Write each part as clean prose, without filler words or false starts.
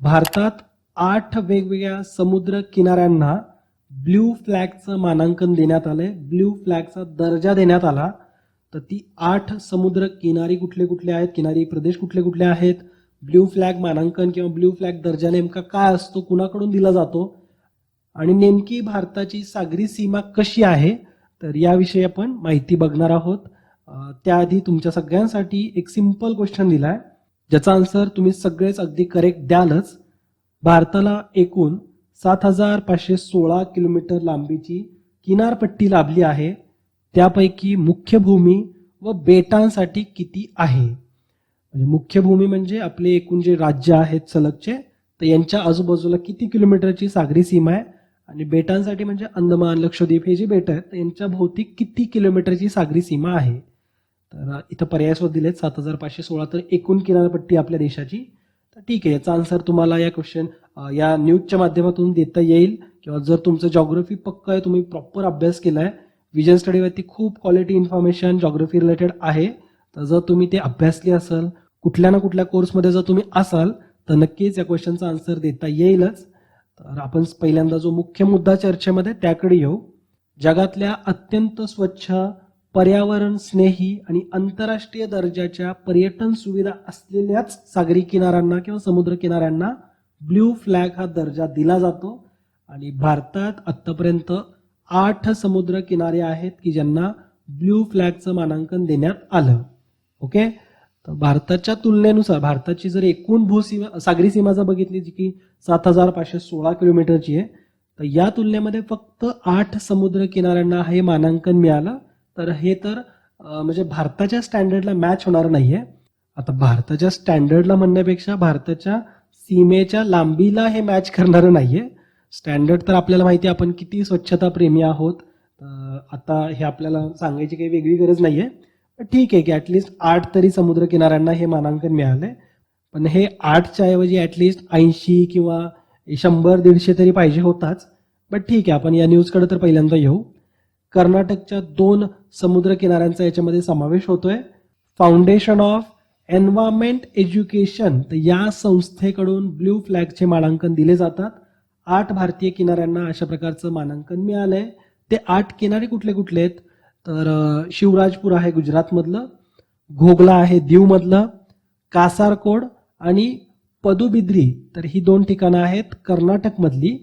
भारतात 8 वेगवेगळ्या समुद्र किनाऱ्यांना ब्ल्यू फ्लॅगचं मानांकन देण्यात आलंय, ब्ल्यू फ्लॅगचा दर्जा देण्यात आला. तर ती 8 समुद्र किनारी कुठले कुठले आहेत, किनारी प्रदेश कुठले कुठले आहेत, ब्ल्यू फ्लॅग मानांकन किंवा ब्ल्यू फ्लॅग दर्जा नेमका काय असतो, कुणाकडून दिला जातो आणि नेमकी भारताची सागरी सीमा कशी आहे, तर याविषयी आपण माहिती बघणार आहोत. त्याआधी तुमच्या सगळ्यांसाठी एक सिंपल क्वेश्चन दिलाय, ज्याचा आन्सर तुम्ही सगळेच अगदी करेक्ट द्यालच. भारताला एकूण 7,516 किलोमीटर लांबीची किनारपट्टी लाभली आहे. त्यापैकी मुख्य भूमी व बेटांसाठी किती आहे? म्हणजे मुख्य भूमी म्हणजे आपले एकूण जे राज्य आहेत सलगचे, तर यांच्या आजूबाजूला किती किलोमीटरची सागरी सीमा आहे, आणि बेटांसाठी म्हणजे अंदमान लक्षद्वीप हे जे बेट आहेत तर यांच्या भोवती किती किलोमीटरची सागरी सीमा आहे. तर इथं पर्यायस्वरूप दिलेत 7,516, तर एकूण किनारपट्टी आपल्या देशाची. तर ठीक आहे, याचा आन्सर तुम्हाला या क्वेश्चन या न्यूजच्या माध्यमातून देता येईल, किंवा जर तुमचं जॉग्राफी पक्का आहे, तुम्ही प्रॉपर अभ्यास केलाय, विजन स्टडीवरती खूप क्वालिटी इन्फॉर्मेशन जॉग्राफी रिलेटेड आहे, तर जर तुम्ही ते अभ्यासले असाल, कुठल्या ना कुठल्या कोर्समध्ये जर तुम्ही असाल, तर नक्कीच या क्वेश्चनचा आन्सर देता येईलच. तर आपण पहिल्यांदा जो मुख्य मुद्दा चर्चेमध्ये त्याकडे येऊ. जगातल्या अत्यंत स्वच्छ, पर्यावरण स्नेही आणि आंतरराष्ट्रीय दर्जाच्या पर्यटन सुविधा असलेल्याच सागरी किनाऱ्यांना किंवा समुद्र किनाऱ्यांना ब्ल्यू फ्लॅग हा दर्जा दिला जातो. आणि भारतात आतापर्यंत 8 समुद्र किनारे आहेत की ज्यांना ब्ल्यू फ्लॅगचं मानांकन देण्यात आलं. ओके, तर भारताच्या तुलनेनुसार भारताची जर एकूण भूसीमा सागरी सीमा जर बघितली, जी की 7,516 किलोमीटरची आहे, तर या तुलनेमध्ये फक्त 8 समुद्र किनाऱ्यांना हे मानांकन मिळालं. तर हे तर म्हणजे भारताच्या स्टँडर्डला मॅच होणार नाहीये. आता भारताच्या स्टँडर्डला म्हणण्यापेक्षा भारताच्या सीमेच्या लांबीला हे मॅच करणारं नाहीये. स्टँडर्ड तर आपल्याला माहिती आहे, आपण किती स्वच्छता प्रेमी आहोत, आता हे आपल्याला सांगायची काही वेगळी गरज नाहीये. ठीक आहे की ॲटलिस्ट 8 तरी समुद्र किनाऱ्यांना हे मानांकन मिळालंय, पण हे 8च्या ऐवजी ॲटलिस्ट 80 किंवा 100-150 तरी पाहिजे होताच. बट ठीक आहे, आपण या न्यूजकडे तर पहिल्यांदा येऊ. कर्नाटकच्या 2 समुद्र किनाऱ्यांचा याच्यामध्ये समावेश होतोय. फाउंडेशन ऑफ एन्व्हायरमेंट एज्युकेशन, तर या संस्थेकडून ब्ल्यू फ्लॅगचे मानांकन दिले जातात. 8 भारतीय किनाऱ्यांना अशा प्रकारचं मानांकन मिळालंय. ते 8 किनारे कुठले कुठले आहेत, तर शिवराजपूर आहे गुजरातमधलं, घोगला आहे दीवमधलं, कासारकोड आणि पदुबिद्री, तर ही 2 ठिकाणं आहेत कर्नाटकमधली.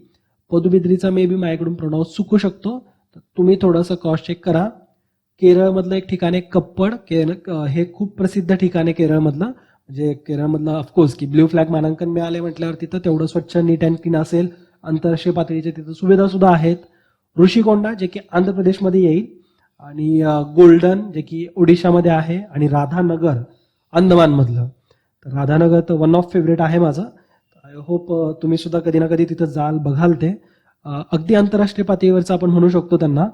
पदुबिद्रीचा मे बी माझ्याकडून प्रोनाऊन्स चुकू शकतो, तर तुम्ही थोडंसं क्रॉस चेक करा. केरळमधलं एक ठिकाण आहे कप्पड, हे खूप प्रसिद्ध ठिकाण आहे केरळमधलं. म्हणजे केरळमधलं ऑफकोर्स की ब्ल्यू फ्लॅग मानांकन मिळाले म्हटल्यावर तिथं तेवढं स्वच्छ नीट अँड क्लीन असेल, आंतरराष्ट्रीय पातळीच्या तिथं सुविधा सुद्धा आहेत. ऋषिकोंडा जे की आंध्र प्रदेशमध्ये येईल, आणि गोल्डन जे की ओडिशामध्ये आहे, आणि राधानगर अंदमानमधलं. तर राधानगर तर वन ऑफ फेवरेट आहे माझं. आय होप तुम्ही सुद्धा कधी ना कधी तिथं जाल, बघाल. ते अगदी आंतरराष्ट्रीय पातळीवरचं आपण म्हणू शकतो त्यांना.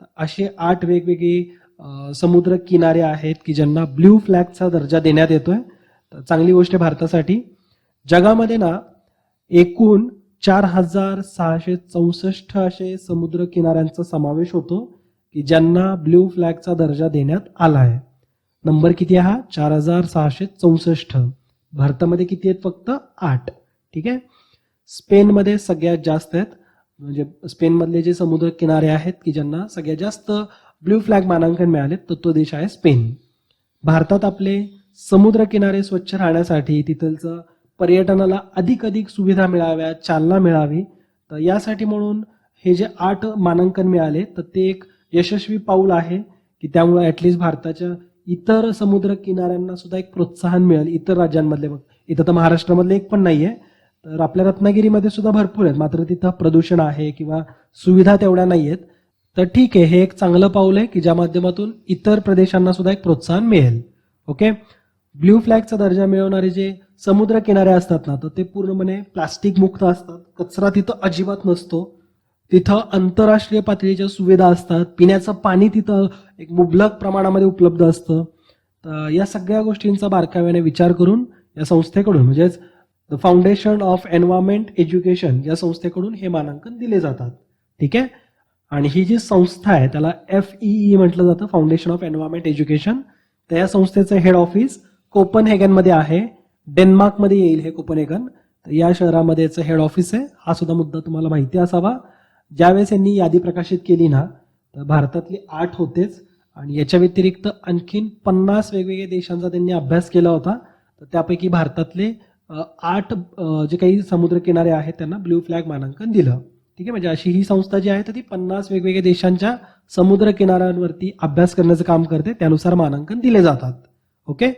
तर असे 8 वेगवेगळे समुद्र किनारे आहेत की ज्यांना ब्ल्यू फ्लॅगचा दर्जा देण्यात येतोय. तर चांगली गोष्ट आहे भारतासाठी. जगामध्ये ना एकूण 4,664 असे समुद्र किनाऱ्यांचा समावेश होतो की ज्यांना ब्ल्यू फ्लॅगचा दर्जा देण्यात आला आहे. नंबर किती आहे हा? 4,664. भारतामध्ये किती आहेत? फक्त 8. ठीक आहे. स्पेनमध्ये सगळ्यात जास्त आहेत, म्हणजे स्पेनमधले जे समुद्र किनारे आहेत की ज्यांना सगळ्यात जास्त ब्ल्यू फ्लॅग मानांकन मिळाले, तर तो देश आहे स्पेन. भारतात आपले समुद्र किनारे स्वच्छ राहण्यासाठी तिथलचं पर्यटनाला अधिक सुविधा मिळाव्या, चालना मिळावी, तर यासाठी म्हणून हे जे 8 मानांकन मिळाले, तर ते एक यशस्वी पाऊल आहे की त्यामुळे ॲटलिस्ट भारताच्या इतर समुद्र किनाऱ्यांना सुद्धा एक प्रोत्साहन मिळेल. इतर राज्यांमधले, मग इथं तर महाराष्ट्रामधले एक पण नाहीये, तर आपल्या रत्नागिरीमध्ये सुद्धा भरपूर आहेत, मात्र तिथं प्रदूषण आहे किंवा सुविधा तेवढ्या नाही आहेत. तर ठीक आहे, हे एक चांगलं पाऊल आहे की ज्या माध्यमातून इतर प्रदेशांना सुद्धा एक प्रोत्साहन मिळेल. ओके, ब्ल्यू फ्लॅगचा दर्जा मिळवणारे जे समुद्र किनारे असतात ना, तर ते पूर्णपणे प्लास्टिक मुक्त असतात, कचरा तिथं अजिबात नसतो, तिथं आंतरराष्ट्रीय पातळीच्या सुविधा असतात, पिण्याचं पाणी तिथं एक मुबलक प्रमाणामध्ये उपलब्ध असतं. तर या सगळ्या गोष्टींचा बारकाव्याने विचार करून या संस्थेकडून, म्हणजेच the foundation of environment education या संस्थेकडून हे मानांकन दिले जातात. ठीक आहे. आणि ही जी संस्था आहे त्याला FEE म्हटलं जातं, फाउंडेशन ऑफ एन्व्हायरमेंट एज्युकेशन. तर या संस्थेचं हेड ऑफिस कोपनहेगनमध्ये आहे, डेन्मार्कमध्ये येईल हे कोपनहेगन. तर या शहरामध्ये हेड ऑफिस आहे. हा सुद्धा मुद्दा तुम्हाला माहिती असावा. ज्यावेळेस यांनी यादी प्रकाशित केली ना, तर भारतातले 8 होतेच आणि याच्या व्यतिरिक्त आणखीन 50 वेगवेगळ्या देशांचा त्यांनी अभ्यास केला होता. तर त्यापैकी भारतातले 8 जे काही समुद्रकिनारे आहेत त्यांना ब्ल्यू फ्लॅग मानांकन दिलं. ठीक आहे, म्हणजे अशी ही संस्था जी आहे तर ती 50 वेगवेगळ्या देशांच्या समुद्र किनाऱ्यांवरती अभ्यास करण्याचं काम करते. त्यानुसार मानांकन दिले जातात. ओके,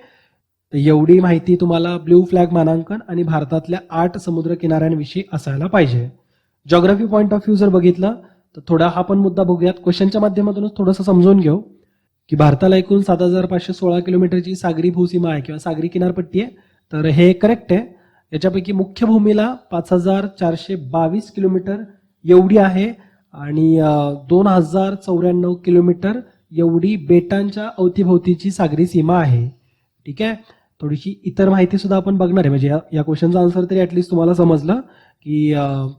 तर एवढी माहिती तुम्हाला ब्ल्यू फ्लॅग मानांकन आणि भारतातल्या 8 समुद्र किनाऱ्यांविषयी असायला पाहिजे. जॉग्राफी पॉईंट ऑफ व्ह्यू जर बघितलं तर थोडा हा पण मुद्दा बघूयात. क्वेश्चनच्या माध्यमातूनच थोडंसं समजून घेऊ की भारताला एकूण 7,516 किलोमीटरची सागरी भूसीमा आहे किंवा सागरी किनारपट्टी आहे. तर हे करेक्ट आहे. याच्यापैकी मुख्य भूमीला 5,422 किलोमीटर एवढी आहे आणि 2,094 किलोमीटर एवढी बेटांच्या अवतीभोवतीची सागरी सीमा आहे. ठीक आहे, थोडीशी इतर माहिती सुद्धा आपण बघणार आहे. म्हणजे या क्वेश्चनचा आन्सर तरी ऍटलीस्ट तुम्हाला समजलं की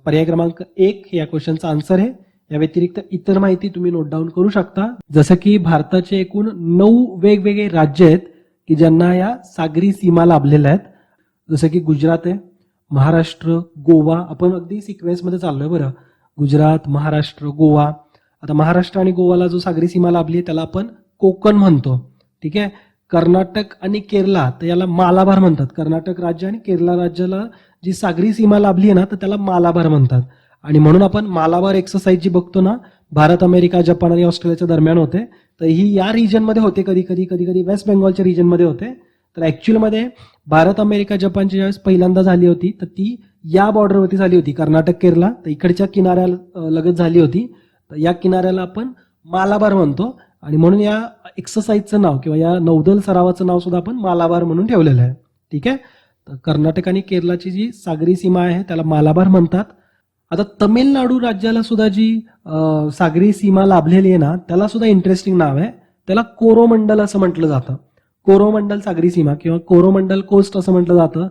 पर्याय क्रमांक 1 हे या क्वेश्चनचा आन्सर आहे. या व्यतिरिक्त इतर माहिती तुम्ही नोट डाऊन करू शकता. जसं की भारताचे एकूण 9 वेगवेगळे राज्य आहेत की ज्यांना या सागरी सीमा लाभलेल्या आहेत. जसं की गुजरात आहे, महाराष्ट्र, गोवा. आपण अगदी सिक्वेन्समध्ये चाललोय बरं. गुजरात, महाराष्ट्र, गोवा. आता महाराष्ट्र आणि गोवाला जो सागरी सीमा लाभली आहे त्याला आपण कोकण म्हणतो. ठीक आहे, कर्नाटक आणि केरला तर याला मालाबार म्हणतात. कर्नाटक राज्य आणि केरला राज्याला जी सागरी सीमा लाभली आहे ना तर त्याला मालाबार म्हणतात. आणि म्हणून आपण मालाबार एक्सरसाइज जी बघतो ना, भारत, अमेरिका, जपान आणि ऑस्ट्रेलियाच्या दरम्यान होते, तर ही या रिजनमध्ये होते. कधी कधी वेस्ट बेंगॉलच्या रिजनमध्ये होते. तर ऍक्च्युअलमध्ये भारत, अमेरिका, जपानची ज्यावेळेस पहिल्यांदा झाली होती तर ती या बॉर्डरवरती झाली होती, कर्नाटक, केरला. तर इकडच्या किनाऱ्याला लगत झाली होती. तर या किनाऱ्याला आपण मालाबार म्हणतो आणि म्हणून या एक्सरसाइजचं नाव किंवा या नौदल सरावाचं नाव सुद्धा आपण मालाबार म्हणून ठेवलेलं आहे. ठीक आहे, तर कर्नाटक आणि केरलाची जी सागरी सीमा आहे त्याला मालाबार म्हणतात. आता तमिळनाडू राज्याला सुद्धा जी सागरी सीमा लाभलेली आहे ना त्याला सुद्धा इंटरेस्टिंग नाव आहे. त्याला कोरोमंडल असं म्हटलं जातं. कोरोमंडल सागरी सीमा किंवा कोरोमंडल कोस्ट असं म्हटलं जातं.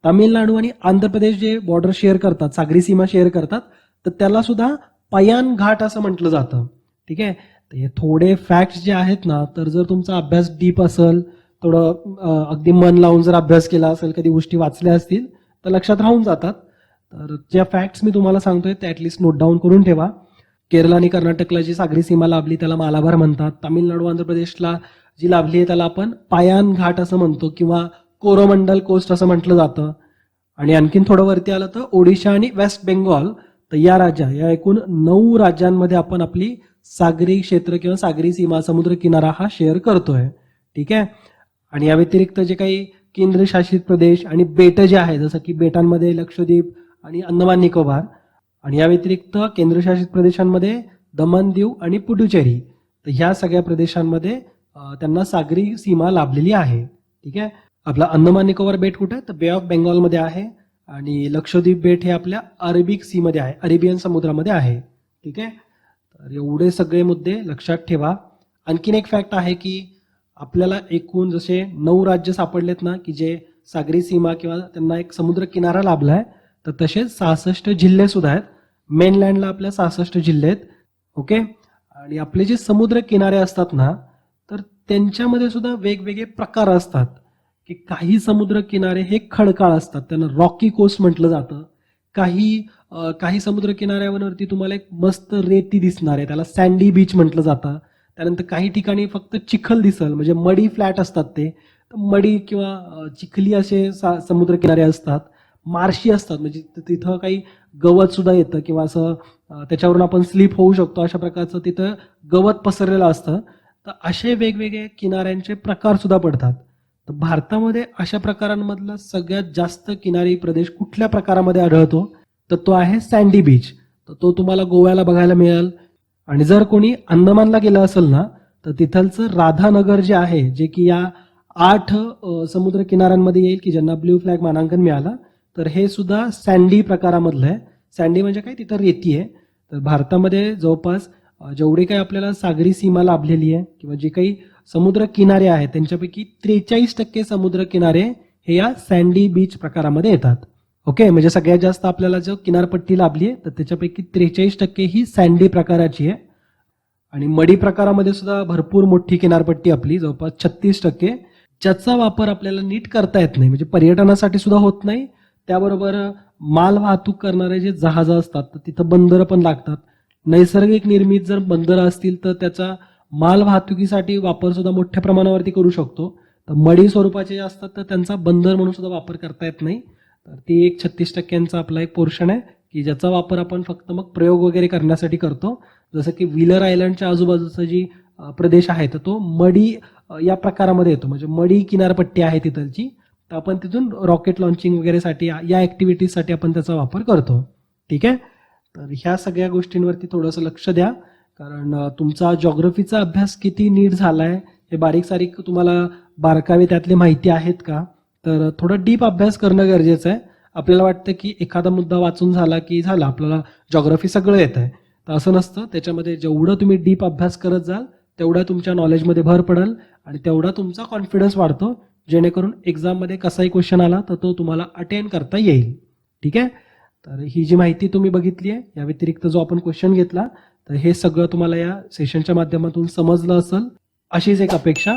तामिळनाडू आणि आंध्र प्रदेश जे बॉर्डर शेअर करतात, सागरी सीमा शेअर करतात, तर त्याला सुद्धा पयान घाट असं म्हटलं जातं. ठीक आहे, तर हे थोडे फॅक्ट्स जे आहेत ना, तर जर तुमचा अभ्यास डीप असेल, थोडं अगदी मन लावून जर अभ्यास केला असेल, कधी गोष्टी वाचल्या असतील तर लक्षात राहून जातात. तर ज्या फॅक्ट्स मी तुम्हाला सांगतोय ते ऍटलिस्ट नोट डाऊन करून ठेवा. केरळ आणि कर्नाटकला जी सागरी सीमा लाभली त्याला मालाबार म्हणतात. तामिळनाडू, आंध्र प्रदेशला जी लाभली आहे त्याला आपण पायान घाट असं म्हणतो किंवा कोरोमंडल कोस्ट असं म्हटलं जातं. आणि आणखीन थोडं वरती आलं तर ओडिशा आणि वेस्ट बेंगॉल, तर या एकूण 9 राज्यांमध्ये आपण आपली सागरी क्षेत्र किंवा सागरी सीमा, समुद्र किनारा हा शेअर करतोय. ठीक आहे, आणि या व्यतिरिक्त जे काही केंद्रशासित प्रदेश आणि बेट जे आहे, जसं की बेटांमध्ये लक्षद्वीप आणि अंदमान निकोबार, आणि या व्यतिरिक्त केंद्रशासित प्रदेशांमध्ये दमन, दीव आणि पुडुचेरी, तर ह्या सगळ्या प्रदेशांमध्ये त्यांना सागरी सीमा लाभलेली आहे. ठीक आहे, आपला अंदमान निकोबार बेट कुठे, तर बे ऑफ बेंगॉलमध्ये आहे आणि लक्षद्वीप बेट हे आपल्या अरेबिक सी मध्ये आहे, अरेबियन समुद्रामध्ये आहे. ठीक आहे, तर एवढे सगळे मुद्दे लक्षात ठेवा. आणखीन एक फॅक्ट आहे की आपल्याला एकूण जसे 9 राज्य सापडलेत ना की जे सागरी सीमा किंवा त्यांना एक समुद्र किनारा लाभलाय, तर तसेच 66 जिल्हे सुद्धा आहेत. मेनलँडला आपल्या 66 जिल्हे आहेत. ओके, आणि आपले जे समुद्र किनारे असतात ना तर त्यांच्यामध्ये सुद्धा वेगवेगळे प्रकार असतात की काही समुद्र किनारे हे खडकाळ असतात, त्यांना रॉकी कोस्ट म्हटलं जातं. काही समुद्र किनाऱ्यावरती तुम्हाला एक मस्त रेती दिसणार आहे, त्याला सँडी बीच म्हटलं जातं. त्यानंतर काही ठिकाणी फक्त चिखल दिसल, म्हणजे मडी फ्लॅट असतात, ते मडी किंवा चिखली असे समुद्र किनारे असतात. मार्शी असतात, म्हणजे तिथं काही गवत सुद्धा येतं किंवा असं त्याच्यावरून आपण स्लिप होऊ शकतो, अशा प्रकारचं तिथं गवत पसरलेलं असतं. तर असे वेगवेगळे किनाऱ्यांचे प्रकार सुद्धा पडतात. तर भारतामध्ये अशा प्रकारांमधला सगळ्यात जास्त किनारी प्रदेश कुठल्या प्रकारामध्ये आढळतो, तर तो आहे सँडी बीच. तर तो तुम्हाला गोव्याला बघायला मिळेल. आणि जर कोणी अंदमानला गेलं असेल ना तर तिथलचं राधानगर जे आहे, जे की या 8 समुद्र किनाऱ्यांमध्ये येईल की ज्यांना ब्ल्यू फ्लॅग मानांकन मिळालं, तर हे सुद्धा सँडी प्रकारामधलं आहे. सँडी म्हणजे काय, तिथं रेती आहे. तर भारतामध्ये जवळपास जेवढी काही आपल्याला सागरी सीमा लाभलेली आहे किंवा जे काही समुद्र किनारे आहेत त्यांच्यापैकी 43% समुद्र किनारे हे या सँडी बीच प्रकारामध्ये येतात. ओके, म्हणजे सगळ्यात जास्त आपल्याला जो किनारपट्टी लाभली आहे तर त्याच्यापैकी 43% ही सँडी प्रकाराची आहे. आणि मडी प्रकारामध्ये सुद्धा भरपूर मोठी किनारपट्टी आपली, जवळपास 36%, ज्याचा वापर आपल्याला नीट करता येत नाही, म्हणजे पर्यटनासाठी सुद्धा होत नाही. त्याबरोबर माल वाहतूक करणारे जे जहाजं असतात तर तिथं बंदरं पण लागतात. नैसर्गिक निर्मित जर बंदरं असतील तर त्याचा माल वाहतुकीसाठी वापर सुद्धा मोठ्या प्रमाणावरती करू शकतो. तर मडी स्वरूपाचे जे असतात तर त्यांचा बंदर म्हणून सुद्धा वापर करता येत नाही. तर ती एक 36% आपला एक पोर्शन आहे की ज्याचा वापर आपण फक्त मग प्रयोग वगैरे करण्यासाठी करतो. जसं की व्हीलर आयलंडच्या आजूबाजूचा जी प्रदेश आहे तर तो मडी या प्रकारामध्ये येतो. म्हणजे मडी किनारपट्टी आहे तिथलची. तर आपण तिथून रॉकेट लॉन्चिंग वगैरेसाठी या ॲक्टिव्हिटीजसाठी आपण त्याचा वापर करतो. ठीक आहे. तर ह्या सगळ्या गोष्टींवरती थोडंसं लक्ष द्या. कारण तुमचा जॉग्रफीचा अभ्यास किती नीट झालाय हे बारीक सारीक तुम्हाला बारकावे त्यातले माहिती आहेत का, तर थोडं डीप अभ्यास करणं गरजेचं आहे. आपल्याला वाटतं की एखादा मुद्दा वाचून झाला की झाला आपल्याला जॉग्रफी सगळं येत आहे, तर असं नसतं. त्याच्यामध्ये जेवढं तुम्ही डीप अभ्यास करत जाल तेवढा तुमच्या नॉलेजमध्ये भर पडेल आणि तेवढा तुमचा कॉन्फिडन्स वाढतो, जेणेकरून एक्झाममध्ये कसाही क्वेश्चन आला तर तो तुम्हाला अटेंड करता येईल. ठीक आहे. तर ही जी माहिती तुम्ही बघितली आहे या व्यतिरिक्त जो आपण क्वेश्चन घेतला तर हे सगळं तुम्हाला या सेशनच्या माध्यमातून समजलं असेल अशीच एक अपेक्षा.